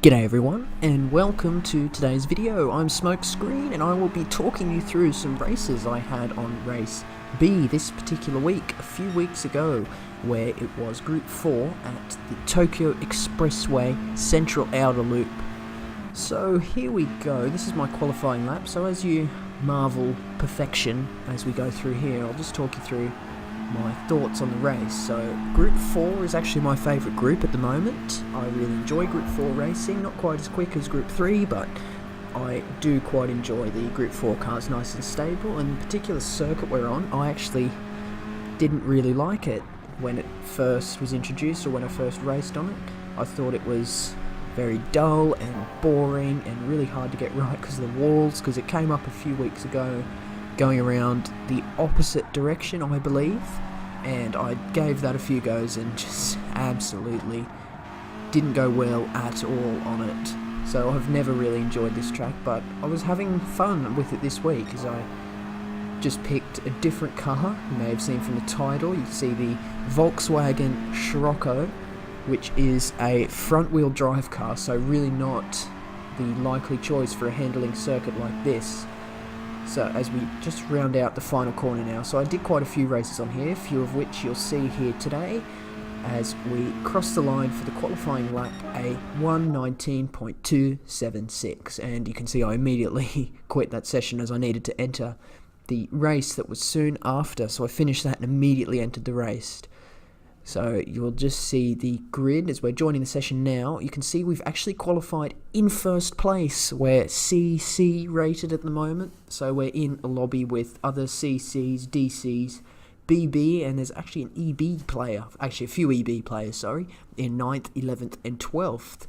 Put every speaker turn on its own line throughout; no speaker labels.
G'day everyone, and welcome to today's video. I'm Smokescreen, and I will be talking you through some races I had on Race B this particular week, a few weeks ago, where it was Group 4 at the Tokyo Expressway Central Outer Loop. So here we go, this is my qualifying lap, so as you marvel perfection as we go through here, I'll just talk you through my thoughts on the race. So Group 4 is actually my favourite group at the moment. I really enjoy Group 4 racing, not quite as quick as Group 3, but I do quite enjoy the Group 4 cars, nice and stable, and the particular circuit we're on, I actually didn't really like it when it first was introduced or when I first raced on it. I thought it was very dull and boring and really hard to get right because of the walls, because it came up a few weeks ago going around the opposite direction, I believe, and I gave that a few goes and just absolutely didn't go well at all on it. So I've never really enjoyed this track, but I was having fun with it this week as I just picked a different car. You may have seen from the title, you can see the Volkswagen Scirocco, which is a front-wheel drive car, so really not the likely choice for a handling circuit like this. So as we just round out the final corner now, so I did quite a few races on here, a few of which you'll see here today as we cross the line for the qualifying lap, a 1:19.276, and you can see I immediately quit that session as I needed to enter the race that was soon after, so I finished that and immediately entered the race. So you'll just see the grid as we're joining the session now. You can see we've actually qualified in first place. We're CC rated at the moment, so we're in a lobby with other CCs, DCs, BB, and there's actually an EB player, actually a few EB players, sorry, in 9th, 11th and 12th.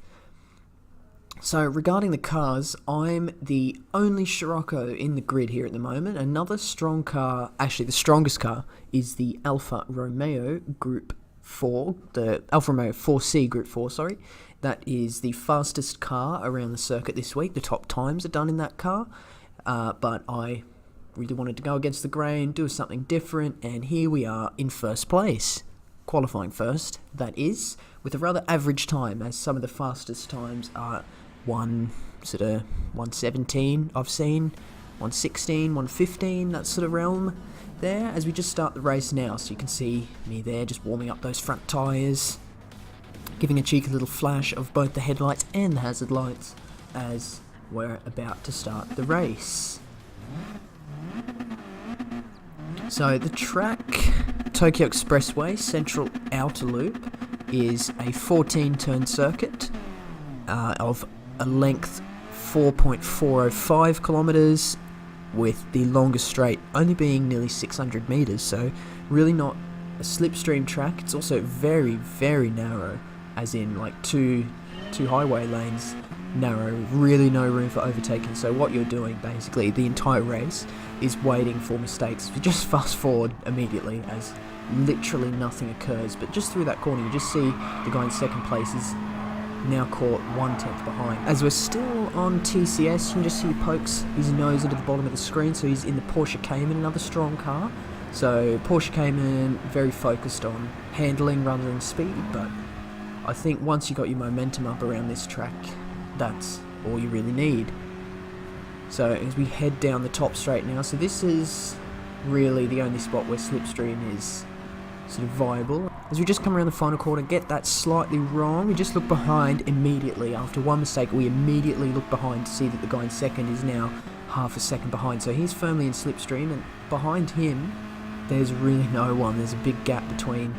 So regarding the cars, I'm the only Scirocco in the grid here at the moment. Another strong car, actually the strongest car, is the Alfa Romeo Group 4, the Alfa Romeo 4C Group 4, sorry. That is the fastest car around the circuit this week. The top times are done in that car, but I really wanted to go against the grain, do something different, and here we are in first place. Qualifying first, that is, with a rather average time, as some of the fastest times are 1:17 I've seen, 1:16, 1:15, that sort of realm there, as we just start the race now. So you can see me there just warming up those front tyres, giving a cheeky little flash of both the headlights and the hazard lights as we're about to start the race. So the track, Tokyo Expressway Central Outer Loop, is a 14-turn circuit of a length 4.405 kilometers, with the longest straight only being nearly 600 meters, so really not a slipstream track. It's also very, very narrow, as in like two highway lanes narrow, really no room for overtaking. So what you're doing basically the entire race is waiting for mistakes. You just fast forward immediately as literally nothing occurs, but just through that corner you just see the guy in second place is now caught 1/10 behind. As we're still on TCS, you can just see he pokes his nose into the bottom of the screen, so he's in the Porsche Cayman, another strong car. So Porsche Cayman, very focused on handling rather than speed, but I think once you got your momentum up around this track, that's all you really need. So as we head down the top straight now, so this is really the only spot where slipstream is sort of viable. As we just come around the final corner, get that slightly wrong, we just look behind immediately. After one mistake, we immediately look behind to see that the guy in second is now half a second behind. So he's firmly in slipstream, and behind him, there's really no one. There's a big gap between,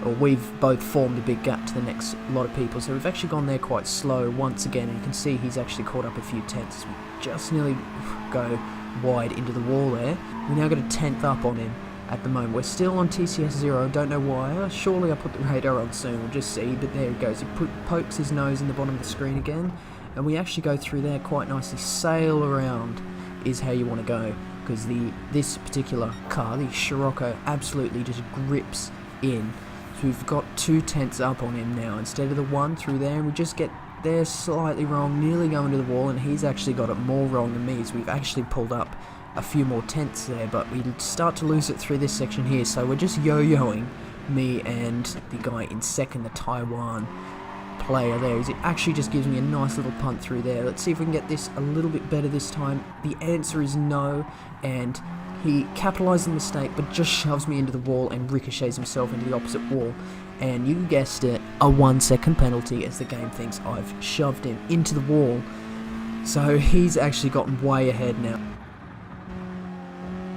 or we've both formed a big gap to the next lot of people. So we've actually gone there quite slow once again, and you can see he's actually caught up a few tenths. We just nearly go wide into the wall there. We now got a 10th up on him. At the moment, we're still on TCS 0, don't know why. Surely I'll put the radar on soon, we'll just see, but there he goes. He pokes his nose in the bottom of the screen again, and we actually go through there quite nicely. Sail around is how you want to go, because this particular car, the Scirocco, absolutely just grips in. So we've got 2/10 up on him now, instead of the 1 through there, and we just get there slightly wrong, nearly going to the wall, and he's actually got it more wrong than me, so we've actually pulled up a few more tenths there, but we start to lose it through this section here, so we're just yo-yoing, me and the guy in second, the Taiwan player there. It actually just gives me a nice little punt through there. Let's see if we can get this a little bit better this time. The answer is no, and he capitalised on the mistake, but just shoves me into the wall and ricochets himself into the opposite wall. And you guessed it, a 1 second penalty, as the game thinks I've shoved him into the wall. So he's actually gotten way ahead now.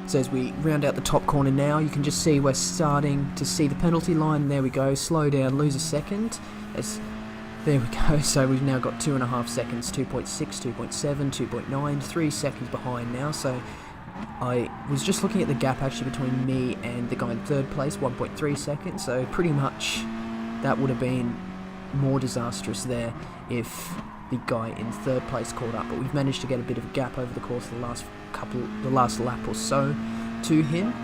So as we round out the top corner now, you can just see we're starting to see the penalty line. There we go, slow down, lose a second. There we go, so we've now got 2.5 seconds, 2.6, 2.7, 2.9, 3 seconds behind now. So I was just looking at the gap actually between me and the guy in third place, 1.3 seconds. So pretty much that would have been more disastrous there if the guy in third place caught up, but we've managed to get a bit of a gap over the course of the last lap or so to him.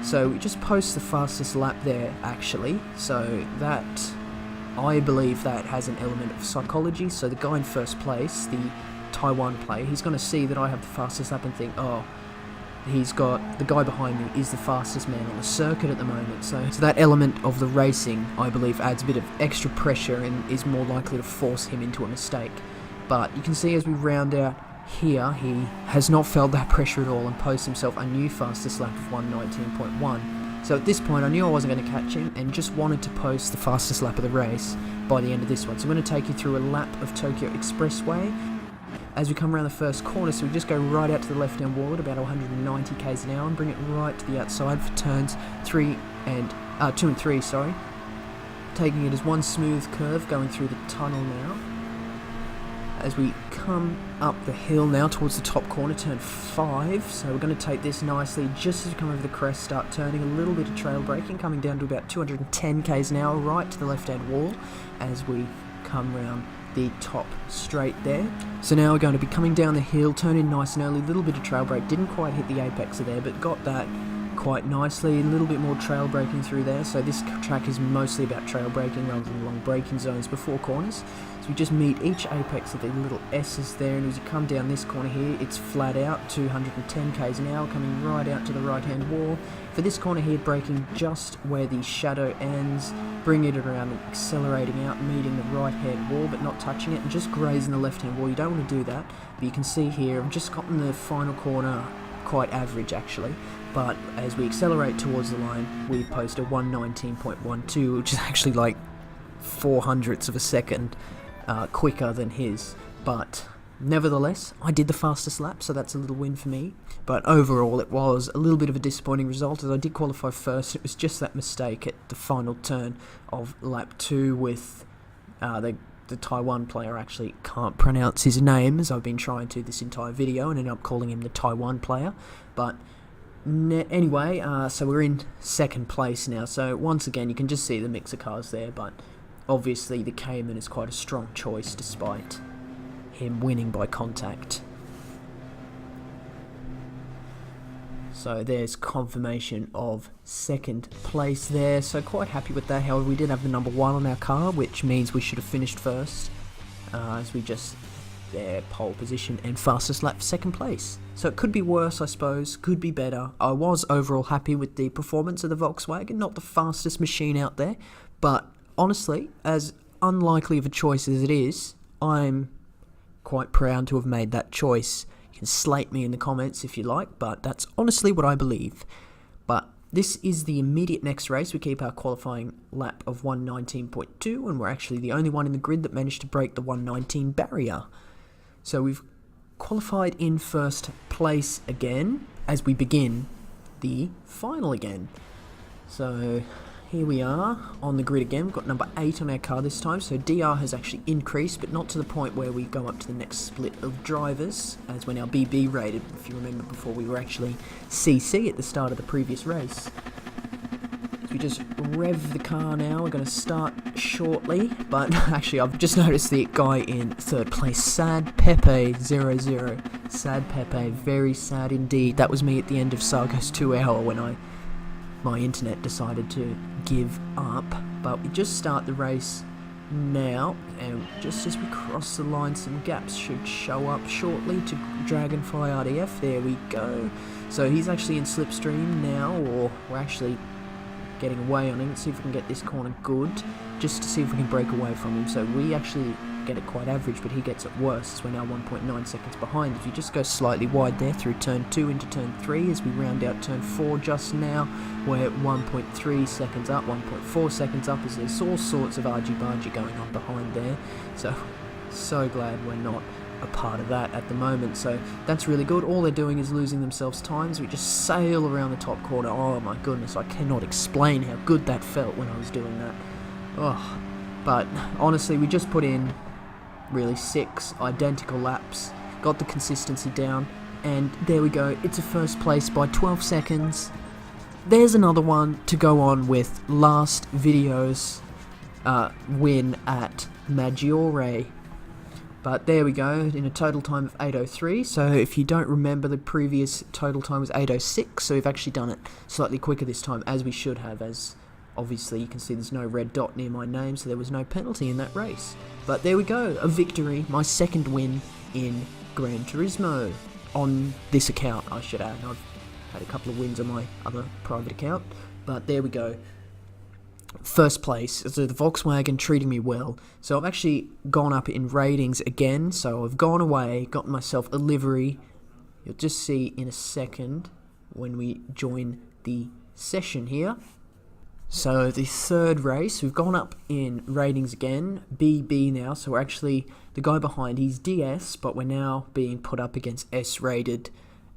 So we just post the fastest lap there actually, so that, I believe that has an element of psychology. So the guy in first place, the Taiwan player, he's going to see that I have the fastest lap and think, oh, he's got, the guy behind me is the fastest man on the circuit at the moment. So that element of the racing, I believe, adds a bit of extra pressure and is more likely to force him into a mistake. But you can see as we round out here, he has not felt that pressure at all and posts himself a new fastest lap of 1:19.1. So at this point I knew I wasn't going to catch him and just wanted to post the fastest lap of the race by the end of this one. So I'm going to take you through a lap of Tokyo Expressway. As we come around the first corner, so we just go right out to the left-hand wall at about 190 k's an hour and bring it right to the outside for turns 2 and 3, sorry. Taking it as one smooth curve going through the tunnel now. As we come up the hill now towards the top corner, turn 5, so we're going to take this nicely just as we come over the crest, start turning a little bit of trail braking, coming down to about 210 k's an hour right to the left-hand wall as we come round the top straight there. So now we're going to be coming down the hill, turn in nice and early, a little bit of trail brake, didn't quite hit the apex of there, but got that quite nicely, a little bit more trail braking through there. So this track is mostly about trail braking rather than long braking zones before corners. So we just meet each apex of the little S's there, and as you come down this corner here, it's flat out, 210 k's an hour, coming right out to the right hand wall. For this corner here, braking just where the shadow ends, bringing it around and accelerating out, meeting the right hand wall but not touching it, and just grazing the left hand wall. You don't want to do that, but you can see here I've just gotten the final corner quite average actually, but as we accelerate towards the line we post a 1:19.12, which is actually like 0.04 of a second quicker than his, but nevertheless I did the fastest lap, so that's a little win for me. But overall it was a little bit of a disappointing result, as I did qualify first. It was just that mistake at the final turn of lap 2 with the Taiwan player. Actually can't pronounce his name, as I've been trying to this entire video, and ended up calling him the Taiwan player. But anyway, so we're in second place now. So once again, you can just see the mix of cars there, but obviously the Cayman is quite a strong choice despite him winning by contact. So there's confirmation of second place there, so quite happy with that. However, we did have the number 1 on our car, which means we should have finished first, as we just there, pole position and fastest lap for second place. So it could be worse, I suppose, could be better. I was overall happy with the performance of the Volkswagen, not the fastest machine out there, but honestly, as unlikely of a choice as it is, I'm quite proud to have made that choice. You can slate me in the comments if you like, but that's honestly what I believe. But this is the immediate next race. We keep our qualifying lap of 1:19.2, and we're actually the only one in the grid that managed to break the 1:19 barrier. So we've qualified in first place again as we begin the final again. So here we are on the grid again. We've got number 8 on our car this time, so DR has actually increased, but not to the point where we go up to the next split of drivers, as we're now BB rated. If you remember, before we were actually CC at the start of the previous race. So we just rev the car now. We're going to start shortly, but actually I've just noticed the guy in third place, Sad Pepe 00. Sad Pepe, very sad indeed. That was me at the end of Sargo's 2 hour when my internet decided to give up. But we just start the race now, and just as we cross the line, some gaps should show up shortly to Dragonfly RDF. There we go. So he's actually in slipstream now, or we're actually getting away on him. Let's see if we can get this corner good, just to see if we can break away from him. So we actually get it quite average, but he gets it worse as we're now 1.9 seconds behind. If you just go slightly wide there through turn 2 into turn 3, as we round out turn 4 just now, we're 1.3 seconds up, 1.4 seconds up, as there's all sorts of argy-bargy going on behind there. So glad we're not a part of that at the moment. So that's really good. All they're doing is losing themselves time as we just sail around the top corner. Oh my goodness, I cannot explain how good that felt when I was doing that. Oh, but honestly, we just put in really 6 identical laps, got the consistency down, and there we go. It's a first place by 12 seconds. There's another one to go on with last video's win at Maggiore. But there we go, in a total time of 8:03. So if you don't remember, the previous total time was 8:06. So we've actually done it slightly quicker this time, as we should have, as obviously you can see there's no red dot near my name, so there was no penalty in that race. But there we go, a victory, my second win in Gran Turismo. On this account, I should add. I've had a couple of wins on my other private account. But there we go. First place, so the Volkswagen treating me well. So I've actually gone up in ratings again, so I've gone away, got myself a livery. You'll just see in a second when we join the session here. So the third race, we've gone up in ratings again, BB now, so we're actually, the guy behind, he's DS, but we're now being put up against S-rated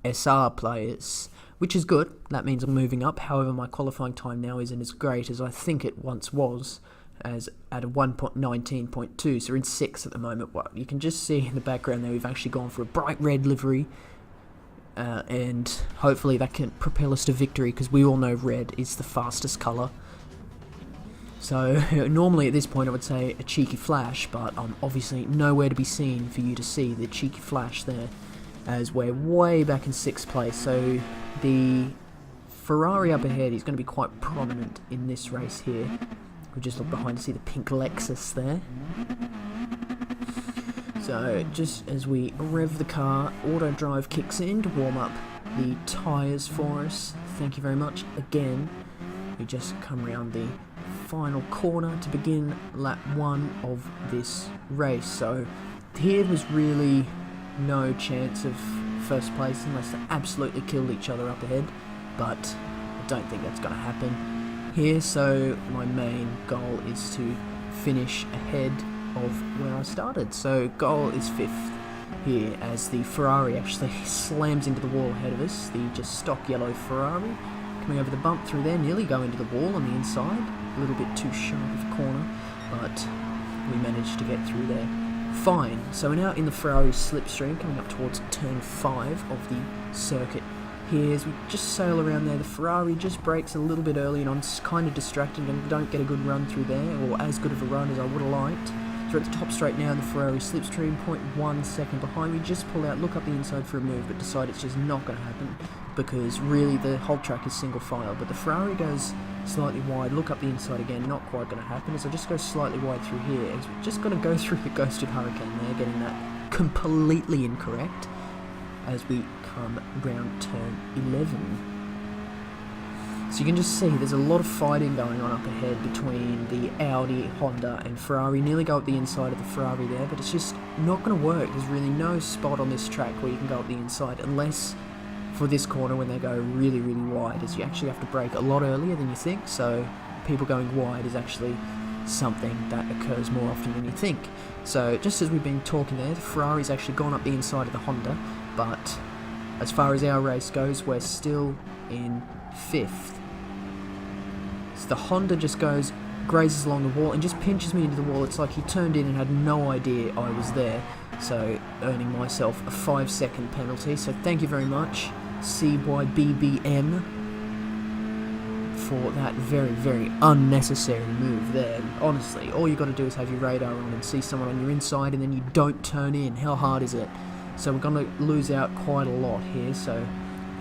SR players, which is good. That means I'm moving up. However, my qualifying time now isn't as great as I think it once was, as at a 1.19.2, so we're in 6th at the moment. Well, you can just see in the background there we've actually gone for a bright red livery, and hopefully that can propel us to victory, because we all know red is the fastest colour. So normally at this point I would say a cheeky flash, but I'm obviously nowhere to be seen for you to see the cheeky flash there, as we're way back in 6th place. So the Ferrari up ahead is going to be quite prominent in this race here. We'll just look behind to see the pink Lexus there. So just as we rev the car, auto drive kicks in to warm up the tyres for us. Thank you very much. Again, we just come around the final corner to begin lap 1 of this race. So here was really no chance of first place unless they absolutely killed each other up ahead, but I don't think that's going to happen here. So my main goal is to finish ahead of where I started. So goal is 5th here, as the Ferrari actually slams into the wall ahead of us. The just stock yellow Ferrari coming over the bump through there, nearly go into the wall on the inside, a little bit too sharp of a corner, but we managed to get through there fine. So we're now in the Ferrari slipstream, coming up towards turn 5 of the circuit here. As we just sail around there, the Ferrari just brakes a little bit early, and I'm kind of distracted and don't get a good run through there, or as good of a run as I would have liked. So we're at the top straight now in the Ferrari slipstream, 0.1 second behind. We just pull out, look up the inside for a move, but decide it's just not going to happen, because really the whole track is single file. But the Ferrari goes slightly wide, look up the inside again, not quite going to happen, as I just go slightly wide through here, as we're just going to go through the ghosted hurricane there, getting that completely incorrect as we come round turn 11. So you can just see there's a lot of fighting going on up ahead between the Audi, Honda and Ferrari. Nearly go up the inside of the Ferrari there, but it's just not going to work. There's really no spot on this track where you can go up the inside, unless for this corner when they go really, really wide, as you actually have to brake a lot earlier than you think. So people going wide is actually something that occurs more often than you think. So just as we've been talking there, the Ferrari's actually gone up the inside of the Honda, but as far as our race goes, we're still in 5th. So the Honda just goes, grazes along the wall and just pinches me into the wall. It's like he turned in and had no idea I was there. So earning myself a 5-second penalty. So thank you very much, CYBBM, for that very, very unnecessary move there. And honestly, all you got to do is have your radar on and see someone on your inside, and then you don't turn in. How hard is it? So we're going to lose out quite a lot here. So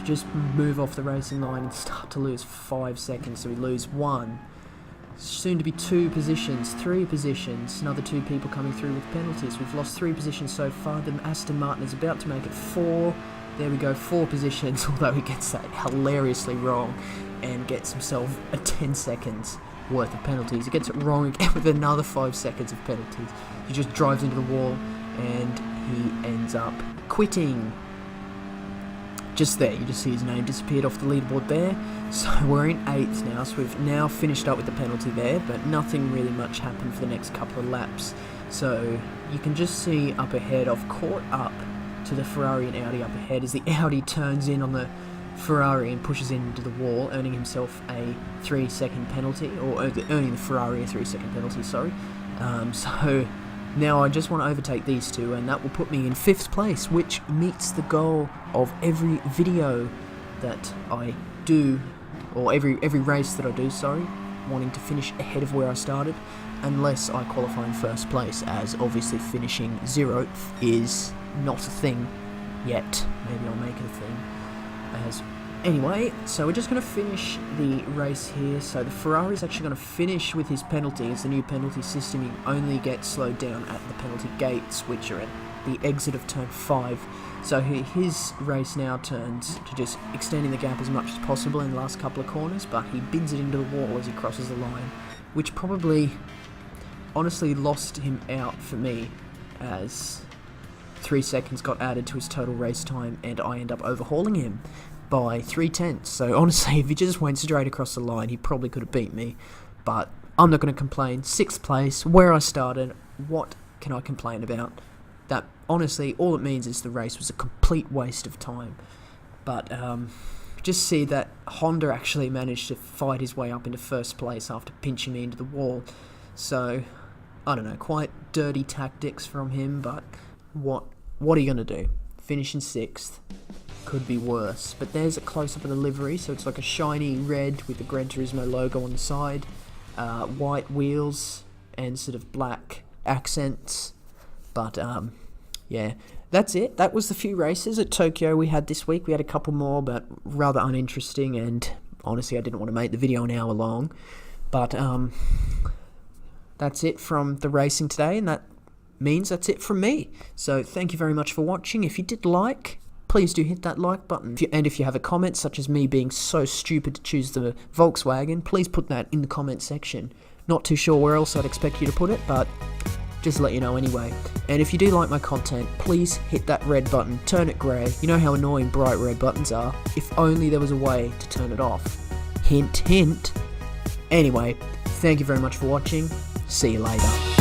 just move off the racing line and start to lose 5 seconds. So we lose 1, soon to be 2 positions, 3 positions, another 2 people coming through with penalties. We've lost 3 positions so far. The Aston Martin is about to make it 4, There we go, 4 positions, although he gets that hilariously wrong and gets himself a 10 seconds worth of penalties. He gets it wrong again with another 5 seconds of penalties. He just drives into the wall and he ends up quitting. Just there, you just see his name disappeared off the leaderboard there. So we're in 8th now, so we've now finished up with the penalty there, but nothing really much happened for the next couple of laps. So you can just see up ahead, I've caught up to the Ferrari and Audi up ahead as the Audi turns in on the Ferrari and pushes into the wall, earning himself a 3-second penalty, or earning the Ferrari a 3-second penalty, sorry. So now I just want to overtake these two, and that will put me in 5th place, which meets the goal of every video that I do, or every race that I do, sorry, wanting to finish ahead of where I started, unless I qualify in 1st place, as obviously finishing 0th is not a thing yet. Maybe I'll make it a thing. Anyway, so we're just going to finish the race here. So the Ferrari's actually going to finish with his penalty. It's the new penalty system. You only get slowed down at the penalty gates, which are at the exit of turn 5. So his race now turns to just extending the gap as much as possible in the last couple of corners, but he bins it into the wall as he crosses the line, which probably honestly lost him out for me, as 3 seconds got added to his total race time and I end up overhauling him by 3/10. So honestly, if he just went straight across the line, he probably could have beat me, but I'm not going to complain. 6th place, where I started, what can I complain about? That honestly, all it means is the race was a complete waste of time. But just see that Honda actually managed to fight his way up into 1st place after pinching me into the wall. So I don't know, quite dirty tactics from him, but what are you going to do? Finish in 6th. Could be worse. But there's a close-up of the livery, so it's like a shiny red with the Gran Turismo logo on the side, white wheels, and sort of black accents. But yeah, that's it. That was the few races at Tokyo we had this week. We had a couple more, but rather uninteresting, and honestly I didn't want to make the video an hour long. But that's it from the racing today, and that means that's it from me. So thank you very much for watching. If you did like, please do hit that like button. And if you have a comment, such as me being so stupid to choose the Volkswagen, please put that in the comment section. Not too sure where else I'd expect you to put it, but just to let you know anyway. And if you do like my content, please hit that red button, turn it grey. You know how annoying bright red buttons are. If only there was a way to turn it off. Hint, hint. Anyway, thank you very much for watching. See you later.